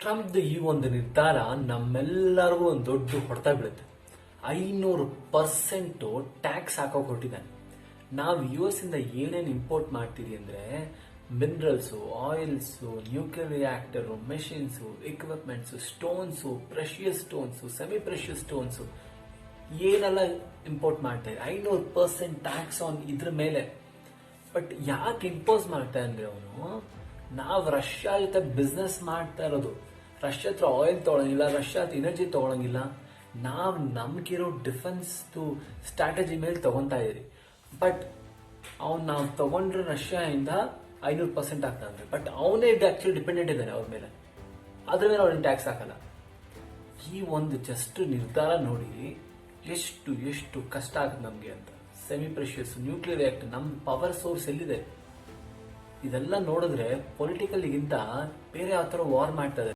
ಟ್ರಂಪ್ದು ಈ ಒಂದು ನಿರ್ಧಾರ ನಮ್ಮೆಲ್ಲರಿಗೂ ಒಂದು ದೊಡ್ಡ ಹೊಡೆತ ಬೀಳುತ್ತೆ. 500% ಟ್ಯಾಕ್ಸ್ ಹಾಕೋಕೆ ಹೊರಟಿದ್ದಾನೆ. ನಾವು US ಇಂದ ಏನೇನು ಇಂಪೋರ್ಟ್ ಮಾಡ್ತೀವಿ ಅಂದ್ರೆ minerals, oils, nuclear reactor, machines, equipments, stones, precious stones, semi precious stones ಏನೆಲ್ಲ ಇಂಪೋರ್ಟ್ ಮಾಡ್ತಾ ಇದೆ. 500% ಟ್ಯಾಕ್ಸ್ ಆನ್ ಇದ್ರ ಮೇಲೆ. ಬಟ್ ಯಾಕೆ ಇಂಪೋಸ್ ಮಾಡ್ತಾ ಅಂದ್ರೆ ಅವನು, ನಾವು ರಷ್ಯಾ ಜೊತೆ ಬಿಸ್ನೆಸ್ ಮಾಡ್ತಾ ಇರೋದು, ರಷ್ಯಾ ಹತ್ರ ಆಯಿಲ್ ತಗೊಳಂಗಿಲ್ಲ, ರಷ್ಯಾ ಹತ್ರ ಎನರ್ಜಿ ತಗೊಳಂಗಿಲ್ಲ, ನಾವು ನಮ್ಗಿರೋ ಡಿಫೆನ್ಸ್ ಸ್ಟ್ರಾಟಜಿ ಮೇಲೆ ತಗೊಂತಾ ಇದೀವಿ. ಬಟ್ ಅವ್ನು ನಾವು ತಗೊಂಡ್ರೆ ರಷ್ಯಾದಿಂದ 500% ಆಗ್ತಾನೆ. ಬಟ್ ಅವನೇ ಆಕ್ಚುಲಿ ಡಿಪೆಂಡೆಂಟ್ ಇದ್ದಾನೆ ಅವ್ರ ಮೇಲೆ, ಅದ್ರ ಮೇಲೆ ಅವ್ರಿಗೆ ಟ್ಯಾಕ್ಸ್ ಹಾಕಲ್ಲ. ಈ ಒಂದು ಜಸ್ಟ್ ನಿರ್ಧಾರ ನೋಡಿ ಎಷ್ಟು ಎಷ್ಟು ಕಷ್ಟ ಆಗುತ್ತೆ ನಮ್ಗೆ ಅಂತ. ಸೆಮಿ ಪ್ರೆಷಿಯಸ್, ನ್ಯೂಕ್ಲಿಯರ್ ರಿಯಾಕ್ಟರ್, ನಮ್ಮ ಪವರ್ ಸೋರ್ಸ್ ಎಲ್ಲಿದೆ? ಇದೆಲ್ಲ ನೋಡಿದ್ರೆ ಪೊಲಿಟಿಕಲ್ಗಿಂತ ಬೇರೆ ಯಾವ ಥರ ವಾರ್ ಮಾಡ್ತಾ ಇದೆ.